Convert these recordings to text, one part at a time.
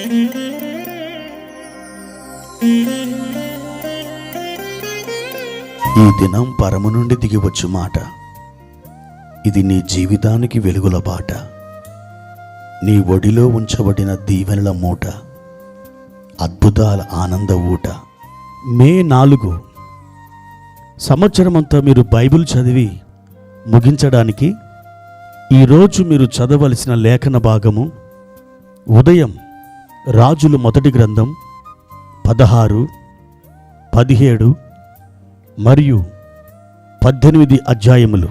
ఈ దినం పరము నుండి దిగివచ్చు మాట. ఇది నీ జీవితానికి వెలుగుల బాట. నీ ఒడిలో ఉంచబడిన దీవెనల మూట, అద్భుతాల ఆనంద ఊట. మే 4 సంవత్సరమంతా మీరు బైబిల్ చదివి ముగించడానికి ఈరోజు మీరు చదవలసిన లేఖన భాగము ఉదయం రాజుల మొదటి గ్రంథం 16, 17 మరియు 18 అధ్యాయములు.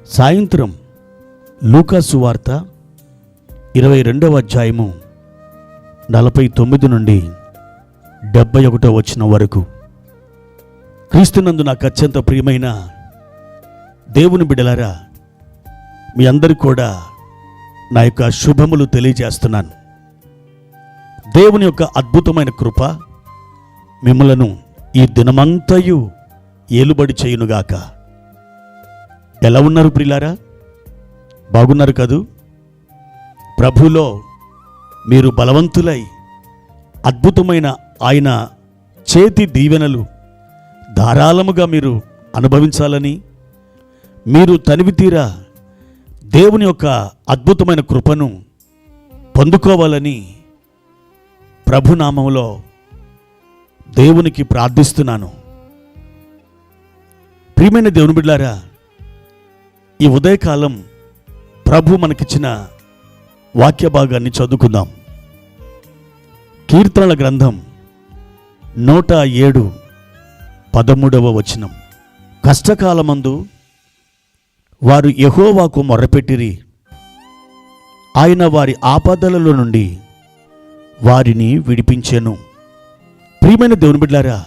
సాయంత్రం లూకా సువార్త 22వ అధ్యాయము 49 నుండి 71వ వచనం వరకు. క్రీస్తునందు నాకు అత్యంత ప్రియమైన దేవుని బిడ్డలారా, మీ అందరికీ కూడా నా యొక్క శుభములు తెలియజేస్తున్నాను. దేవుని యొక్క అద్భుతమైన కృప మిమ్మలను ఈ దినమంతయు ఏలుబడి చేయునుగాక. ఎలా ఉన్నారు ప్రియులారా? బాగున్నారు కదూ? ప్రభులో మీరు బలవంతులై అద్భుతమైన ఆయన చేతి దీవెనలు ధారాళముగా మీరు అనుభవించాలని, మీరు తనివి తీరా దేవుని యొక్క అద్భుతమైన కృపను పొందుకోవాలని ప్రభునామములో దేవునికి ప్రార్థిస్తున్నాను. ప్రియమైన దేవుని బిడ్డలారా, ఈ ఉదయకాలం ప్రభు మనకిచ్చిన వాక్య భాగాన్ని చదువుకుందాం. కీర్తనల గ్రంథం 107, 13వ వచనం. కష్టకాలమందు వారు యెహోవాకు మొర్రపెట్టిరి, ఆయన వారి ఆపదలలో నుండి వారిని విడిపించెను. ప్రియమైన దేవుని బిడ్డలారా,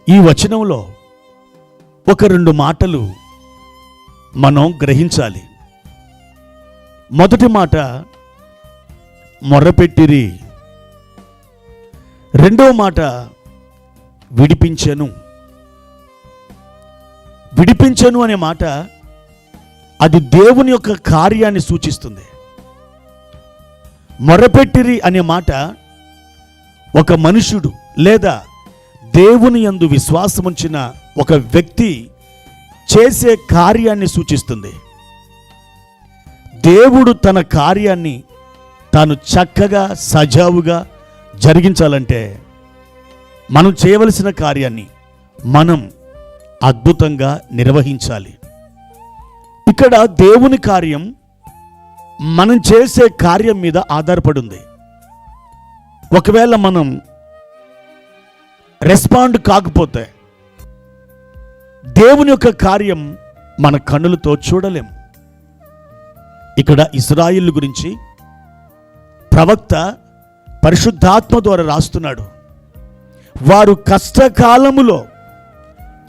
ఈ వచనంలో 1-2 మాటలు మనం గ్రహించాలి. మొదటి మాట మొర్రపెట్టిరి, రెండవ మాట విడిపించెను. విడిపించెను అనే మాట అది దేవుని యొక్క కార్యాన్ని సూచిస్తుంది. మొర్రపెట్టిరి అనే మాట ఒక మనుషుడు లేదా దేవుని యందు విశ్వాసముంచిన ఒక వ్యక్తి చేసే కార్యాన్ని సూచిస్తుంది. దేవుడు తన కార్యాన్ని తాను చక్కగా సజావుగా జరిగించాలంటే మనం చేయవలసిన కార్యాన్ని మనం అద్భుతంగా నిర్వహించాలి. ఇక్కడ దేవుని కార్యం మనం చేసే కార్యం మీద ఆధారపడి ఉంది. ఒకవేళ మనం రెస్పాండ్ కాకపోతే దేవుని యొక్క కార్యం మన కన్నులతో చూడలేం. ఇక్కడ ఇశ్రాయేలు గురించి ప్రవక్త పరిశుద్ధాత్మ ద్వారా రాస్తున్నాడు. వారు కష్టకాలములో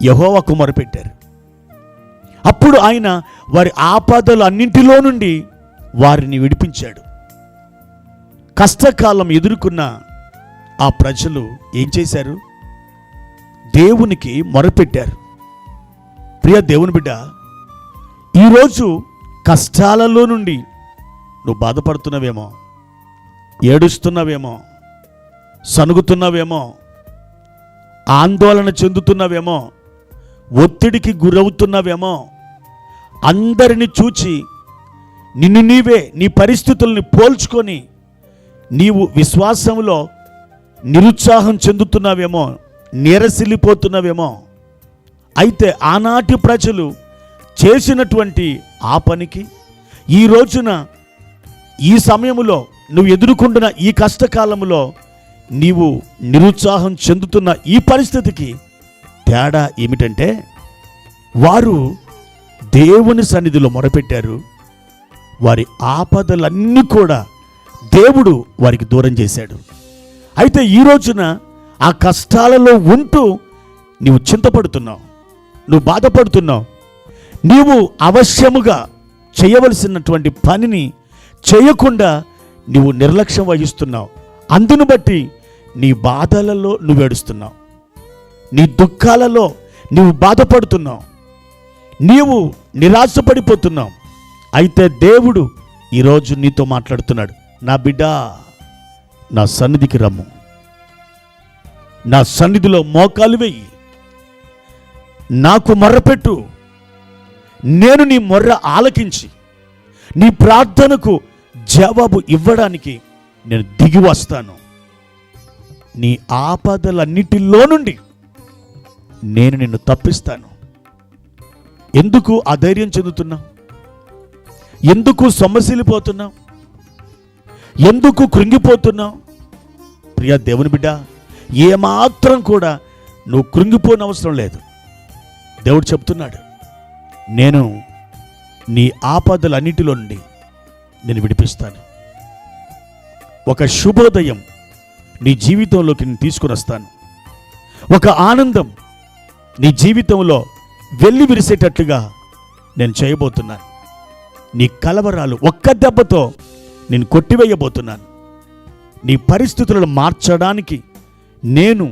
యెహోవాకు మొరపెట్టారు. అప్పుడు ఆయన వారి ఆపదలు అన్నింటిలో నుండి వారిని విడిపించాడు. కష్టకాలం ఎదుర్కొన్న ఆ ప్రజలు ఏం చేశారు? దేవునికి మొరపెట్టారు. ప్రియ దేవుని బిడ్డ, ఈరోజు కష్టాలలో నుండి నువ్వు బాధపడుతున్నావేమో, ఏడుస్తున్నావేమో, సనుగుతున్నావేమో, ఆందోళన చెందుతున్నావేమో, ఒత్తిడికి గురవుతున్నావేమో. అందరిని చూచి నిన్ను నీవే నీ పరిస్థితుల్ని పోల్చుకొని నీవు విశ్వాసంలో నిరుత్సాహం చెందుతున్నావేమో, నీరసిల్లిపోతున్నావేమో. అయితే ఆనాటి ప్రజలు చేసినటువంటి ఆ పనికి ఈ రోజున ఈ సమయంలో నువ్వు ఎదుర్కొంటున్న ఈ కష్టకాలంలో నీవు నిరుత్సాహం చెందుతున్న ఈ పరిస్థితికి తేడా ఏమిటంటే, వారు దేవుని సన్నిధిలో మొరపెట్టారు. వారి ఆపదలన్నీ కూడా దేవుడు వారికి దూరం చేశాడు. అయితే ఈ రోజున ఆ కష్టాలలో ఉంటూ నీవు చింతపడుతున్నావు, నువ్వు బాధపడుతున్నావు, నీవు అవశ్యముగా చేయవలసినటువంటి పనిని చేయకుండా నీవు నిర్లక్ష్యం వహిస్తున్నావు. అందును బట్టి నీ బాధలలో నువ్వు ఏడుస్తున్నావు, నీ దుఃఖాలలో నీవు బాధపడుతున్నావు, నీవు నిరాశపడిపోతున్నావు. అయితే దేవుడు ఈరోజు నీతో మాట్లాడుతున్నాడు. నా బిడ్డ, నా సన్నిధికి రమ్ము, నా సన్నిధిలో మోకాలు వెయ్యి, నాకు మొర్రపెట్టు. నేను నీ మొర్ర ఆలకించి నీ ప్రార్థనకు జవాబు ఇవ్వడానికి నేను దిగి వస్తాను. నీ ఆపదలన్నిటిలో నుండి నేను నిన్ను తప్పిస్తాను. ఎందుకు అధైర్యం చెందుతున్నావు? ఎందుకు సొమ్మసిల్లిపోతున్నావు? ఎందుకు కృంగిపోతున్నావు? ప్రియ దేవుని బిడ్డ, ఏమాత్రం కూడా నువ్వు కృంగిపోనవసరం లేదు. దేవుడు చెప్తున్నాడు, నేను నీ ఆపదలన్నిటిలో నుండి నేను విడిపిస్తాను. ఒక శుభోదయం నీ జీవితంలోకి నేను తీసుకుని వస్తాను. ఒక ఆనందం నీ జీవితంలో వెళ్ళి విరిసేటట్లుగా నేను చేయబోతున్నాను. నీ కలవరాలు ఒక్క దెబ్బతో నేను కొట్టివేయబోతున్నాను. నీ పరిస్థితులను మార్చడానికి నేను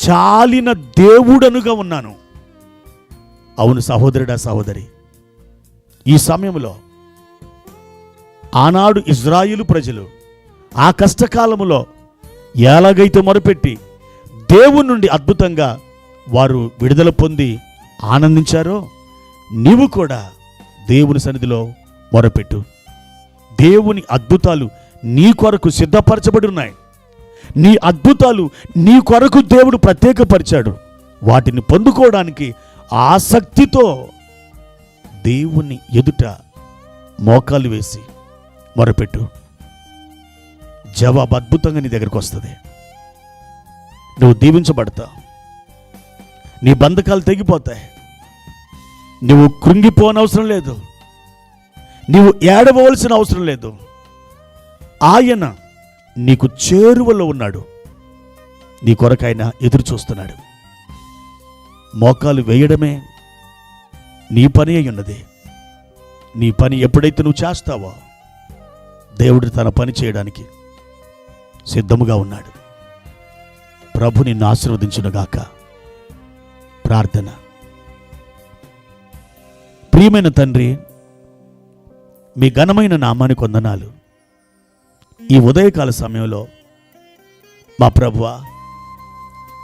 చాలిన దేవుడనుగా ఉన్నాను. అవును సహోదరుడా, సహోదరి, ఈ సమయంలో ఆనాడు ఇజ్రాయేలు ప్రజలు ఆ కష్టకాలములో ఎలాగైతే మొరపెట్టి దేవుని నుండి అద్భుతంగా వారు విడుదల పొంది ఆనందించారో, నీవు కూడా దేవుని సన్నిధిలో మొరపెట్టు. దేవుని అద్భుతాలు నీ కొరకు సిద్ధపరచబడి ఉన్నాయి. నీ అద్భుతాలు నీ కొరకు దేవుడు ప్రత్యేకపరిచాడు. వాటిని పొందుకోవడానికి ఆసక్తితో దేవుని ఎదుట మోకాలు వేసి మొరపెట్టు. జవాబు అద్భుతంగా నీ దగ్గరకు వస్తుంది. నువ్వు దీవించబడతావు. నీ బంధకాలు తెగిపోతాయి. నువ్వు కృంగిపోనవసరం లేదు. నీవు ఏడవలసిన అవసరం లేదు. ఆయన నీకు చేరువలో ఉన్నాడు. నీ కొరకైన ఎదురు చూస్తున్నాడు. మోకాలు వేయడమే నీ పని అయి ఉన్నది. నీ పని ఎప్పుడైతే నువ్వు చేస్తావో దేవుడు తన పని చేయడానికి సిద్ధముగా ఉన్నాడు. ప్రభు నిన్ను ఆశీర్వదించునుగాక. ప్రార్థన. ప్రియమైన తండ్రి, మీ ఘనమైన నామానికి వందనాలు. ఈ ఉదయకాల సమయంలో మా ప్రభువా,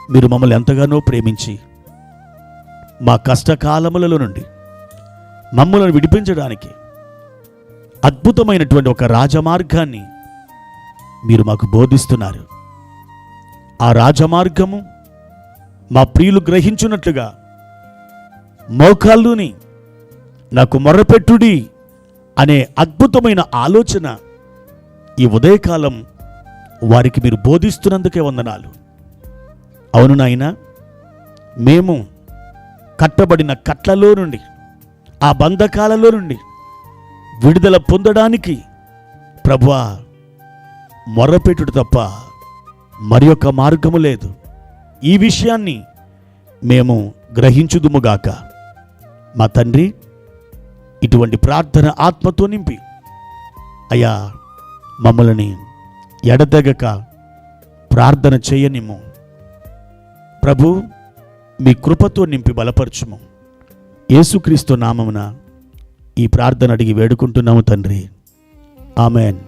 మీరు మమ్మల్ని ఎంతగానో ప్రేమించి మా కష్టకాలములలో నుండి మమ్మల్ని విడిపించడానికి అద్భుతమైనటువంటి ఒక రాజమార్గాన్ని మీరు మాకు బోధిస్తున్నారు. ఆ రాజమార్గము మా ప్రియులు గ్రహించున్నట్లుగా మోకాళ్ళుని నాకు మొర్రపెట్టుడి అనే అద్భుతమైన ఆలోచన ఈ ఉదయకాలం వారికి మీరు బోధిస్తున్నందుకే వందనాలు. అవును నాయనా, మేము కట్టబడిన కట్లలో నుండి, ఆ బంధకాలలో నుండి విడుదల పొందడానికి ప్రభువా మొర్రపెట్టుడు తప్ప మరి యొక్క మార్గము లేదు. ఈ విషయాన్ని మేము గ్రహించుదుముగాక. మా తండ్రి, ఇటువంటి ప్రార్థన ఆత్మతో నింపి అయ్యా మమ్మల్ని ఎడతెగక ప్రార్థన చేయనిమ్ము. ప్రభు, మీ కృపతో నింపి బలపరచుము. యేసుక్రీస్తు నామమున ఈ ప్రార్థన అడిగి వేడుకుంటున్నాము తండ్రి. ఆమెన్.